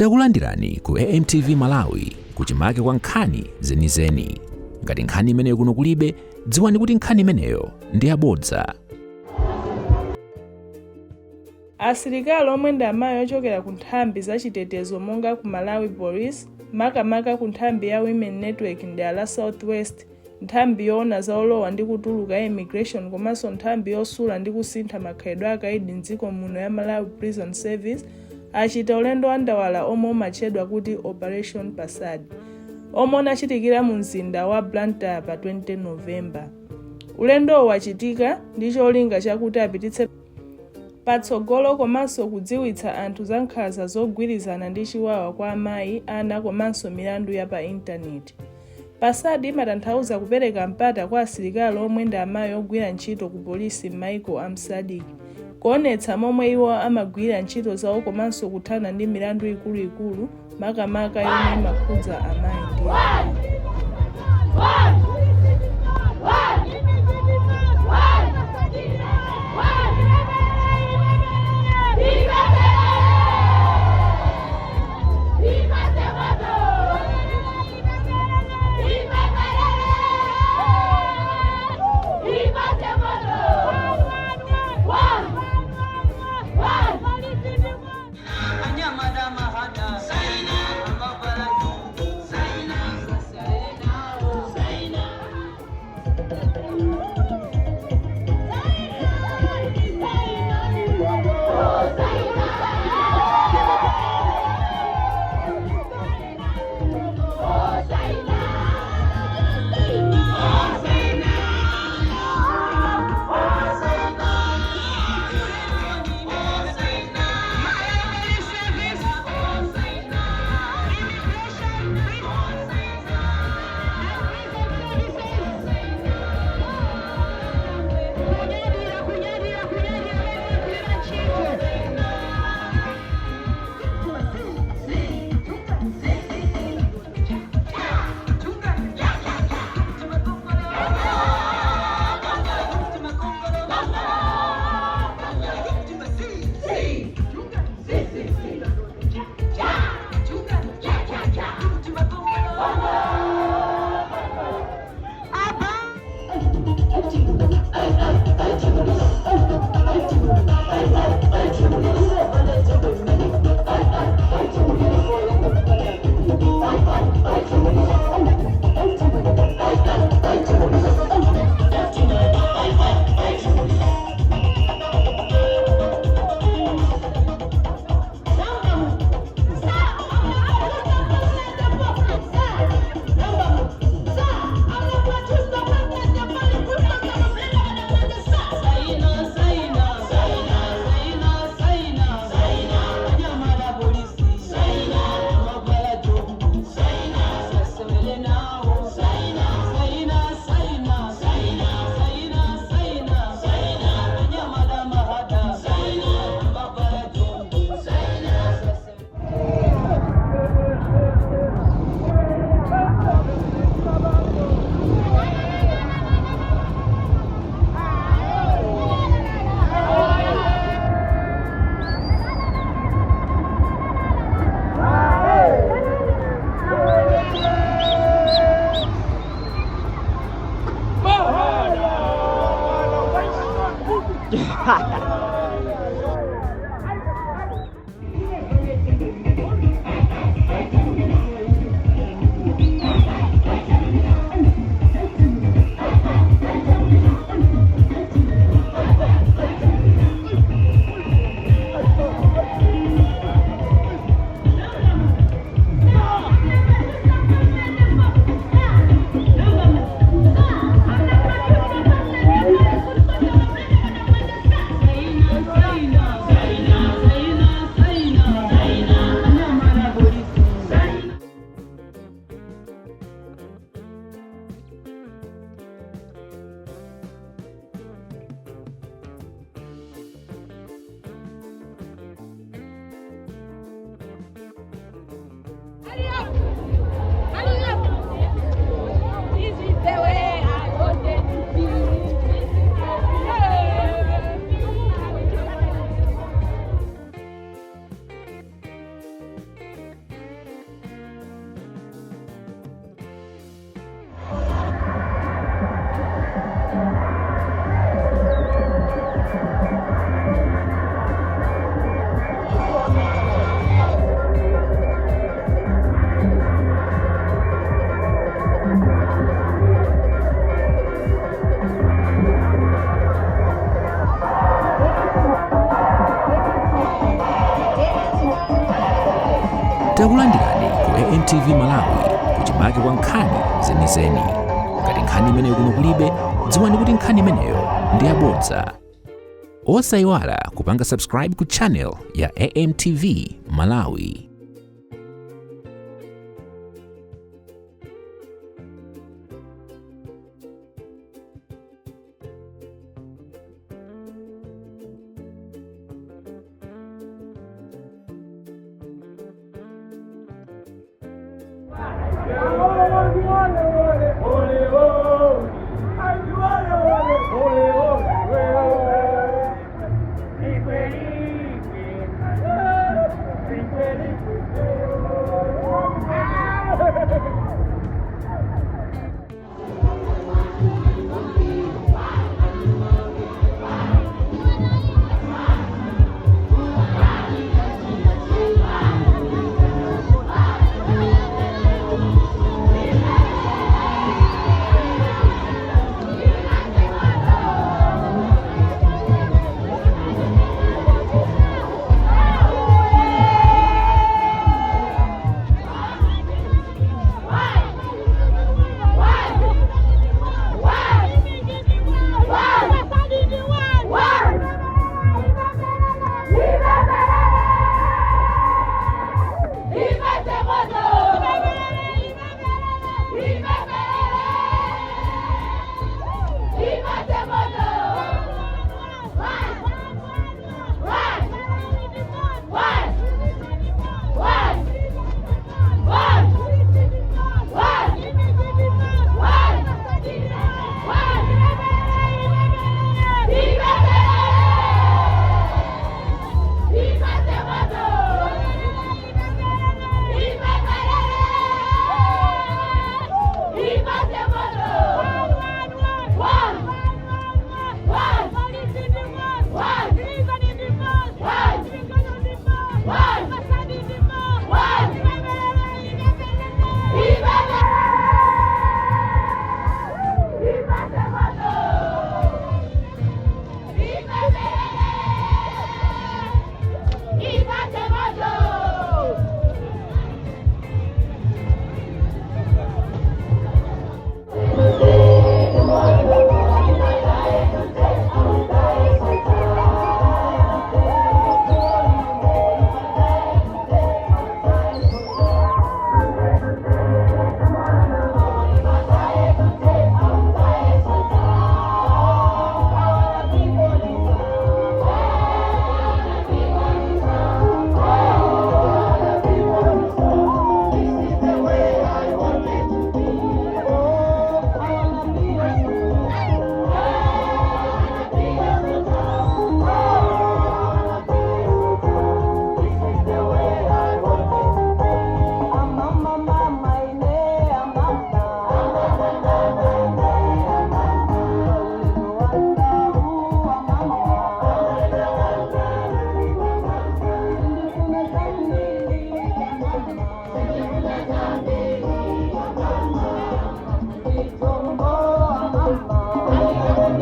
Takulandirani ku AMTV Malawi kuchimake kwa nkhani zenizeni. Ngati nkhani imeneyo kuno kulibe, dziwani kuti nkhani imeneyo ndi yabodza. Asilikali omwe ndi amayi ochokera ku nthambi za chitetezo monga ku Malawi Police, makamaka ku nthambi ya Women Network ndi ala Southwest, nthambi yoona za olowa ndi kutuluka ya Immigration komanso nthambi yosula ndi kusintha makhalidwe akaidi m'dziko muno ya Malawi Prison Service, achita ulendo wandawala omwe umatchedwa kuti Operation Pasad, omwe unachitikira mu mzinda wa Blantyre pa 20 Novemba. Ulendowo wachitika ndi cholinga chakuti apititse patsogolo komanso kudziwitsa anthu za nkhanza zogwirizana ndi chiwawa kwa amayi, ana komanso milandu ya pa intaneti. Pasad imatanthauza kupereka mpata kwa asilikali omwe ndi amayi ogwira ntchito ku polisi m'mayiko a msadiki, kuonetsa momwe iwo amagwira ntchito zawo komanso kuthana ndi milandu ikuluikulu makamaka yomwe imakhudza amayi ndi ana. takulandirani ku AMTV Malawi kuchimake kwa nkhani zenizeni. Ngati nkhani imeneyo kuno kulibe, dziwani kuti nkhani imeneyo ndi yabodza. Osayiwala kupanga subscribe ku channel ya AMTV Malawi.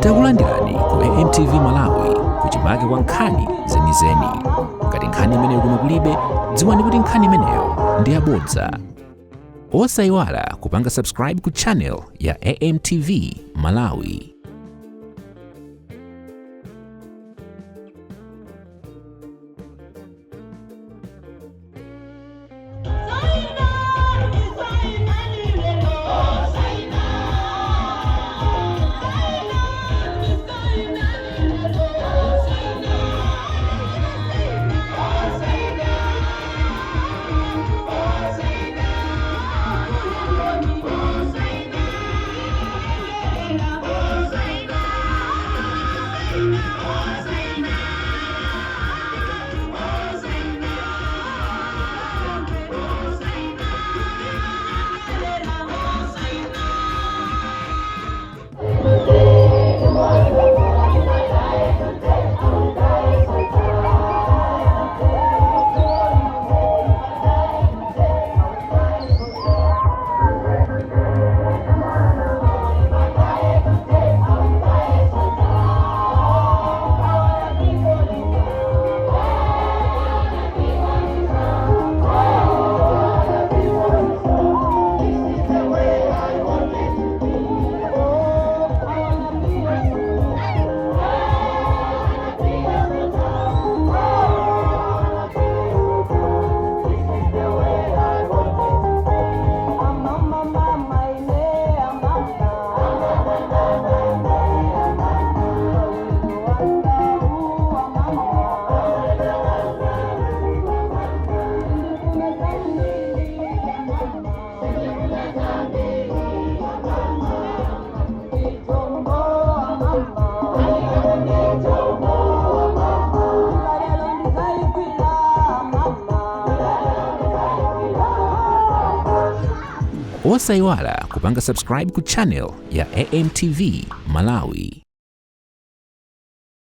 Takulandirani ku AMTV Malawi kuchimake kwa nkhani zenizeni. Ngati nkhani imeneyo kuno kulibe, dziwani kuti nkhani imeneyo ndi yabodza. Osayiwala kupanga subscribe ku channel ya AMTV Malawi. Oh, Osaiwala kupanga subscribe ku channel ya AMTV Malawi.